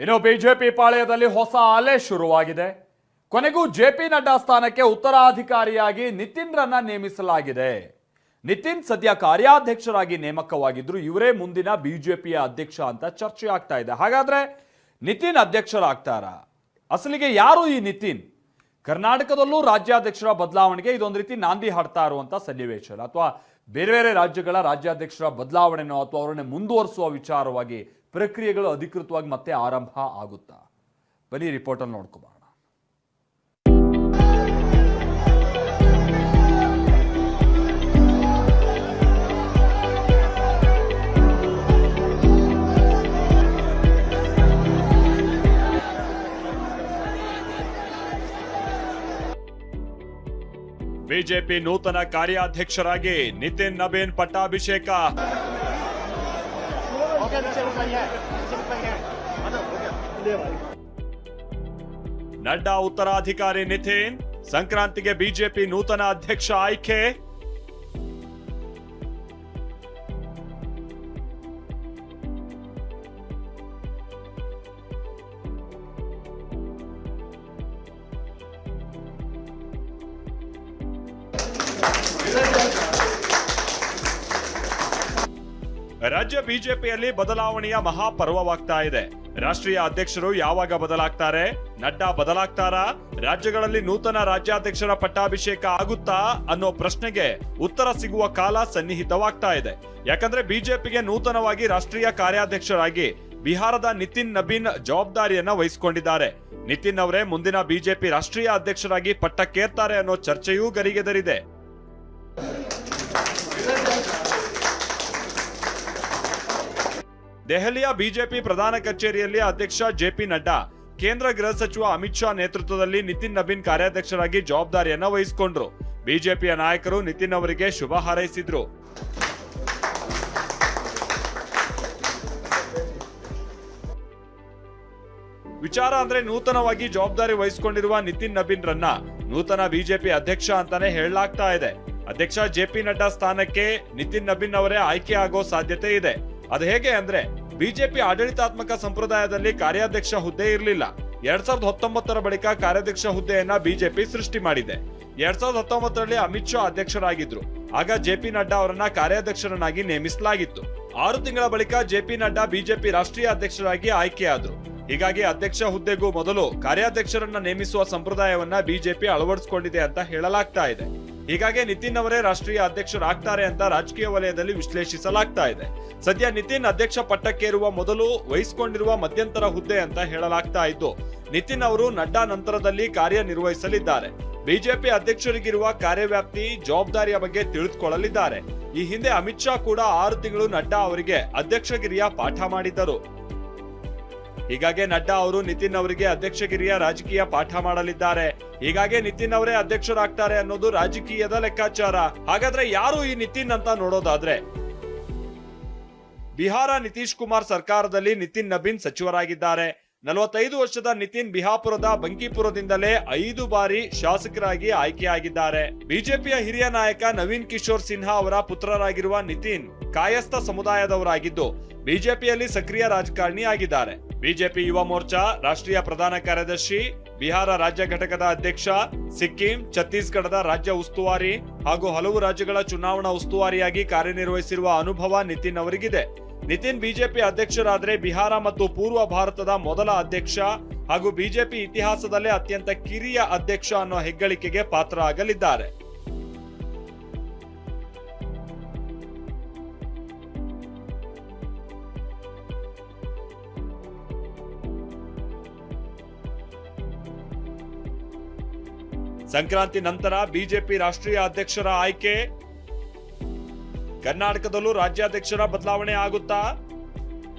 ಇನ್ನು ಬಿಜೆಪಿ ಪಾಳೆಯದಲ್ಲಿ ಹೊಸ ಅಲೆ ಶುರುವಾಗಿದೆ. ಕೊನೆಗೂ ಜೆಪಿ ನಡ್ಡಾ ಸ್ಥಾನಕ್ಕೆ ಉತ್ತರಾಧಿಕಾರಿಯಾಗಿ ನಿತಿನ್ರನ್ನ ನೇಮಿಸಲಾಗಿದೆ. ನಿತಿನ್ ಸದ್ಯ ಕಾರ್ಯಾಧ್ಯಕ್ಷರಾಗಿ ನೇಮಕವಾಗಿದ್ರು. ಇವರೇ ಮುಂದಿನ ಬಿಜೆಪಿಯ ಅಧ್ಯಕ್ಷ ಅಂತ ಚರ್ಚೆ ಆಗ್ತಾ ಇದೆ. ಹಾಗಾದ್ರೆ ನಿತಿನ್ ಅಧ್ಯಕ್ಷರಾಗ್ತಾರಾ? ಅಸಲಿಗೆ ಯಾರು ಈ ನಿತಿನ್? ಕರ್ನಾಟಕದಲ್ಲೂ ರಾಜ್ಯಾಧ್ಯಕ್ಷರ ಬದಲಾವಣೆಗೆ ಇದೊಂದು ರೀತಿ ನಾಂದಿ ಹಾಡ್ತಾ ಇರುವಂತ ಸನ್ನಿವೇಶ, ಅಥವಾ ಬೇರೆ ಬೇರೆ ರಾಜ್ಯಗಳ ರಾಜ್ಯಾಧ್ಯಕ್ಷರ ಬದಲಾವಣೆನೋ ಅಥವಾ ಅವರನ್ನೇ ಮುಂದುವರಿಸುವ ವಿಚಾರವಾಗಿ ಪ್ರಕ್ರಿಯೆಗಳು ಅಧಿಕೃತವಾಗಿ ಮತ್ತೆ ಆರಂಭ ಆಗುತ್ತಾ? ಬನ್ನಿ ರಿಪೋರ್ಟಲ್ಲಿ ನೋಡ್ಕೊಬರೋಣ. ಬಿಜೆಪಿ ನೂತನ ಕಾರ್ಯಾಧ್ಯಕ್ಷರಾಗಿ ನಿತಿನ್ ನಬೀನ್ ಪಟ್ಟಾಭಿಷೇಕ. ನಡ್ಡಾ ಉತ್ತರಾಧಿಕಾರಿ ನಿತಿನ್. ಸಂಕ್ರಾಂತಿಗೆ ಬಿಜೆಪಿ ನೂತನ ಅಧ್ಯಕ್ಷ ಆಯ್ಕೆ. ರಾಜ್ಯ ಬಿಜೆಪಿಯಲ್ಲಿ ಬದಲಾವಣೆಯ ಮಹಾಪರ್ವವಾಗ್ತಾ ಇದೆ. ರಾಷ್ಟ್ರೀಯ ಅಧ್ಯಕ್ಷರು ಯಾವಾಗ ಬದಲಾಗ್ತಾರೆ? ನಡ್ಡಾ ಬದಲಾಗ್ತಾರಾ? ರಾಜ್ಯಗಳಲ್ಲಿ ನೂತನ ರಾಜ್ಯಾಧ್ಯಕ್ಷರ ಪಟ್ಟಾಭಿಷೇಕ ಆಗುತ್ತಾ ಅನ್ನೋ ಪ್ರಶ್ನೆಗೆ ಉತ್ತರ ಸಿಗುವ ಕಾಲ ಸನ್ನಿಹಿತವಾಗ್ತಾ ಇದೆ. ಯಾಕಂದ್ರೆ ಬಿಜೆಪಿಗೆ ನೂತನವಾಗಿ ರಾಷ್ಟ್ರೀಯ ಕಾರ್ಯಾಧ್ಯಕ್ಷರಾಗಿ ಬಿಹಾರದ ನಿತಿನ್ ನಬೀನ್ ಜವಾಬ್ದಾರಿಯನ್ನ ವಹಿಸಿಕೊಂಡಿದ್ದಾರೆ. ನಿತಿನ್ ಅವರೇ ಮುಂದಿನ ಬಿಜೆಪಿ ರಾಷ್ಟ್ರೀಯ ಅಧ್ಯಕ್ಷರಾಗಿ ಪಟ್ಟಕ್ಕೇರ್ತಾರೆ ಅನ್ನೋ ಚರ್ಚೆಯೂ ಗರಿಗೆದರಿದೆ. ದೆಹಲಿಯ ಬಿಜೆಪಿ ಪ್ರಧಾನ ಕಚೇರಿಯಲ್ಲಿ ಅಧ್ಯಕ್ಷ ಜೆಪಿ ನಡ್ಡಾ, ಕೇಂದ್ರ ಗೃಹ ಸಚಿವ ಅಮಿತ್ ಶಾ ನೇತೃತ್ವದಲ್ಲಿ ನಿತಿನ್ ನಬೀನ್ ಕಾರ್ಯಾಧ್ಯಕ್ಷರಾಗಿ ಜವಾಬ್ದಾರಿಯನ್ನ ವಹಿಸಿಕೊಂಡ್ರು. ಬಿಜೆಪಿಯ ನಾಯಕರು ನಿತಿನ್ ಅವರಿಗೆ ಶುಭ ಹಾರೈಸಿದ್ರು. ವಿಚಾರ ಅಂದ್ರೆ ನೂತನವಾಗಿ ಜವಾಬ್ದಾರಿ ವಹಿಸಿಕೊಂಡಿರುವ ನಿತಿನ್ ನಬೀನ್ ರನ್ನ ನೂತನ ಬಿಜೆಪಿ ಅಧ್ಯಕ್ಷ ಅಂತಾನೆ ಹೇಳಲಾಗ್ತಾ ಇದೆ. ಅಧ್ಯಕ್ಷ ಜೆಪಿ ನಡ್ಡಾ ಸ್ಥಾನಕ್ಕೆ ನಿತಿನ್ ನಬೀನ್ ಅವರೇ ಆಯ್ಕೆ ಆಗೋ ಸಾಧ್ಯತೆ ಇದೆ. ಅದು ಹೇಗೆ ಅಂದ್ರೆ, ಬಿಜೆಪಿ ಆಡಳಿತಾತ್ಮಕ ಸಂಪ್ರದಾಯದಲ್ಲಿ ಕಾರ್ಯಾಧ್ಯಕ್ಷ ಹುದ್ದೆ ಇರಲಿಲ್ಲ. 2019 ಬಳಿಕ ಕಾರ್ಯಾಧ್ಯಕ್ಷ ಹುದ್ದೆಯನ್ನ ಬಿಜೆಪಿ ಸೃಷ್ಟಿ ಮಾಡಿದೆ. 2019ರಲ್ಲಿ ಅಮಿತ್ ಶಾ ಅಧ್ಯಕ್ಷರಾಗಿದ್ರು. ಆಗ ಜೆಪಿ ನಡ್ಡಾ ಅವರನ್ನ ಕಾರ್ಯಾಧ್ಯಕ್ಷರನ್ನಾಗಿ ನೇಮಿಸಲಾಗಿತ್ತು. 6 ತಿಂಗಳ ಬಳಿಕ ಜೆಪಿ ನಡ್ಡಾ ಬಿಜೆಪಿ ರಾಷ್ಟ್ರೀಯ ಅಧ್ಯಕ್ಷರಾಗಿ ಆಯ್ಕೆಯಾದ್ರು. ಹೀಗಾಗಿ ಅಧ್ಯಕ್ಷ ಹುದ್ದೆಗೂ ಮೊದಲು ಕಾರ್ಯಾಧ್ಯಕ್ಷರನ್ನ ನೇಮಿಸುವ ಸಂಪ್ರದಾಯವನ್ನ ಬಿಜೆಪಿ ಅಳವಡಿಸಿಕೊಂಡಿದೆ ಅಂತ ಹೇಳಲಾಗ್ತಾ ಇದೆ. ಹೀಗಾಗಿ ನಿತಿನ್ ಅವರೇ ರಾಷ್ಟ್ರೀಯ ಅಧ್ಯಕ್ಷರಾಗ್ತಾರೆ ಅಂತ ರಾಜಕೀಯ ವಲಯದಲ್ಲಿ ವಿಶ್ಲೇಷಿಸಲಾಗ್ತಾ ಇದೆ. ಸದ್ಯ ನಿತಿನ್ ಅಧ್ಯಕ್ಷ ಪಟ್ಟಕ್ಕೇರುವ ಮೊದಲು ವಹಿಸಿಕೊಂಡಿರುವ ಮಧ್ಯಂತರ ಹುದ್ದೆ ಅಂತ ಹೇಳಲಾಗ್ತಾ ಇದ್ದು, ನಿತಿನ್ ಅವರು ನಡ್ಡಾ ನಂತರದಲ್ಲಿ ಕಾರ್ಯನಿರ್ವಹಿಸಲಿದ್ದಾರೆ. ಬಿಜೆಪಿ ಅಧ್ಯಕ್ಷರಿಗಿರುವ ಕಾರ್ಯವ್ಯಾಪ್ತಿ, ಜವಾಬ್ದಾರಿಯ ಬಗ್ಗೆ ತಿಳಿದುಕೊಳ್ಳಲಿದ್ದಾರೆ. ಈ ಹಿಂದೆ ಅಮಿತ್ ಶಾ ಕೂಡ 6 ತಿಂಗಳು ನಡ್ಡಾ ಅವರಿಗೆ ಅಧ್ಯಕ್ಷಗಿರಿಯ ಪಾಠ ಮಾಡಿದ್ದರು. ಹೀಗಾಗಿ ನಡ್ಡಾ ಅವರು ನಿತಿನ್ ಅವರಿಗೆ ಅಧ್ಯಕ್ಷಗಿರಿಯ ರಾಜಕೀಯ ಪಾಠ ಮಾಡಲಿದ್ದಾರೆ. ಹೀಗಾಗಿ ನಿತಿನ್ ಅವರೇ ಅಧ್ಯಕ್ಷರಾಗ್ತಾರೆ ಅನ್ನೋದು ರಾಜಕೀಯದ ಲೆಕ್ಕಾಚಾರ. ಹಾಗಾದ್ರೆ ಯಾರು ಈ ನಿತಿನ್ ಅಂತ ನೋಡೋದಾದ್ರೆ, ಬಿಹಾರ ನಿತೀಶ್ ಕುಮಾರ್ ಸರ್ಕಾರದಲ್ಲಿ ನಿತಿನ್ ನಬೀನ್ ಸಚಿವರಾಗಿದ್ದಾರೆ. 45 ವರ್ಷದ ನಿತಿನ್ ಬಿಹಾಪುರದ ಬಂಕಿಪುರದಿಂದಲೇ 5 ಬಾರಿ ಶಾಸಕರಾಗಿ ಆಯ್ಕೆಯಾಗಿದ್ದಾರೆ. ಬಿಜೆಪಿಯ ಹಿರಿಯ ನಾಯಕ ನವೀನ್ ಕಿಶೋರ್ ಸಿನ್ಹಾ ಅವರ ಪುತ್ರರಾಗಿರುವ ನಿತಿನ್ ಕಾಯಸ್ಥ ಸಮುದಾಯದವರಾಗಿದ್ದು ಬಿಜೆಪಿಯಲ್ಲಿ ಸಕ್ರಿಯ ರಾಜಕಾರಣಿ ಆಗಿದ್ದಾರೆ. ಬಿಜೆಪಿ ಯುವ ಮೋರ್ಚಾ ರಾಷ್ಟ್ರೀಯ ಪ್ರಧಾನ ಕಾರ್ಯದರ್ಶಿ, ಬಿಹಾರ ರಾಜ್ಯ ಘಟಕದ ಅಧ್ಯಕ್ಷ, ಸಿಕ್ಕಿಂ, ಛತ್ತೀಸ್ಗಢದ ರಾಜ್ಯ ಉಸ್ತುವಾರಿ ಹಾಗೂ ಹಲವು ರಾಜ್ಯಗಳ ಚುನಾವಣಾ ಉಸ್ತುವಾರಿಯಾಗಿ ಕಾರ್ಯನಿರ್ವಹಿಸಿರುವ ಅನುಭವ ನಿತಿನ್ ಅವರಿಗಿದೆ. ನಿತಿನ್ ಬಿಜೆಪಿ ಅಧ್ಯಕ್ಷರಾದ್ರೆ ಬಿಹಾರ ಮತ್ತು ಪೂರ್ವ ಭಾರತದ ಮೊದಲ ಅಧ್ಯಕ್ಷ ಹಾಗೂ ಬಿಜೆಪಿ ಇತಿಹಾಸದಲ್ಲೇ ಅತ್ಯಂತ ಕಿರಿಯ ಅಧ್ಯಕ್ಷ ಅನ್ನೋ ಹೆಗ್ಗಳಿಕೆಗೆ ಪಾತ್ರ ಆಗಲಿದ್ದಾರೆ. ಸಂಕ್ರಾಂತಿ ನಂತರ ಬಿಜೆಪಿ ರಾಷ್ಟ್ರೀಯ ಅಧ್ಯಕ್ಷರ ಆಯ್ಕೆ. ಕರ್ನಾಟಕದಲ್ಲೂ ರಾಜ್ಯಾಧ್ಯಕ್ಷರ ಬದಲಾವಣೆ ಆಗುತ್ತಾ?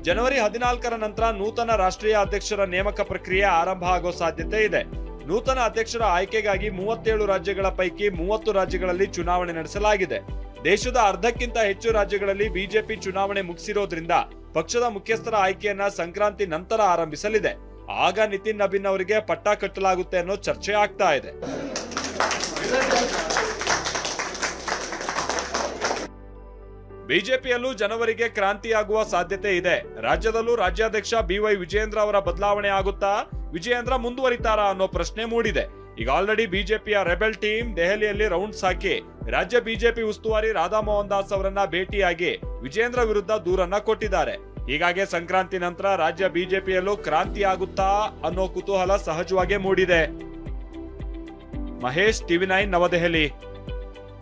ಜನವರಿ 14ರ ನಂತರ ನೂತನ ರಾಷ್ಟ್ರೀಯ ಅಧ್ಯಕ್ಷರ ನೇಮಕ ಪ್ರಕ್ರಿಯೆ ಆರಂಭ ಆಗೋ ಸಾಧ್ಯತೆ ಇದೆ. ನೂತನ ಅಧ್ಯಕ್ಷರ ಆಯ್ಕೆಗಾಗಿ 37 ರಾಜ್ಯಗಳ ಪೈಕಿ 30 ರಾಜ್ಯಗಳಲ್ಲಿ ಚುನಾವಣೆ ನಡೆಸಲಾಗಿದೆ. ದೇಶದ ಅರ್ಧಕ್ಕಿಂತ ಹೆಚ್ಚು ರಾಜ್ಯಗಳಲ್ಲಿ ಬಿಜೆಪಿ ಚುನಾವಣೆ ಮುಗಿಸಿರೋದ್ರಿಂದ ಪಕ್ಷದ ಮುಖ್ಯಸ್ಥರ ಆಯ್ಕೆಯನ್ನ ಸಂಕ್ರಾಂತಿ ನಂತರ ಆರಂಭಿಸಲಿದೆ. ಆಗ ನಿತಿನ್ ನಬೀನ್ ಅವರಿಗೆ ಪಟ್ಟ ಕಟ್ಟಲಾಗುತ್ತೆ ಅನ್ನೋ ಚರ್ಚೆ ಆಗ್ತಾ ಇದೆ. ಬಿಜೆಪಿಯಲ್ಲೂ ಜನವರಿಗೆ ಕ್ರಾಂತಿಯಾಗುವ ಸಾಧ್ಯತೆ ಇದೆ. ರಾಜ್ಯದಲ್ಲೂ ರಾಜ್ಯಾಧ್ಯಕ್ಷ ಬಿವೈ ವಿಜಯೇಂದ್ರ ಅವರ ಬದಲಾವಣೆ ಆಗುತ್ತಾ, ವಿಜಯೇಂದ್ರ ಮುಂದುವರಿತಾರಾ ಅನ್ನೋ ಪ್ರಶ್ನೆ ಮೂಡಿದೆ. ಈಗ ಆಲ್ರೆಡಿ ಬಿಜೆಪಿಯ ರೆಬೆಲ್ ಟೀಮ್ ದೆಹಲಿಯಲ್ಲಿ ರೌಂಡ್ಸ್ ಹಾಕಿ ರಾಜ್ಯ ಬಿಜೆಪಿ ಉಸ್ತುವಾರಿ ರಾಧಾ ಮೋಹನ್ ದಾಸ್ ಅವರನ್ನ ಭೇಟಿಯಾಗಿ ವಿಜಯೇಂದ್ರ ವಿರುದ್ಧ ದೂರನ್ನ ಕೊಟ್ಟಿದ್ದಾರೆ. ಹೀಗಾಗಿ ಸಂಕ್ರಾಂತಿ ನಂತರ ರಾಜ್ಯ ಬಿಜೆಪಿಯಲ್ಲೂ ಕ್ರಾಂತಿ ಆಗುತ್ತಾ ಅನ್ನೋ ಕುತೂಹಲ ಸಹಜವಾಗೇ ಮೂಡಿದೆ. ಮಹೇಶ್, ಟಿವಿ9 ನವದೆಹಲಿ.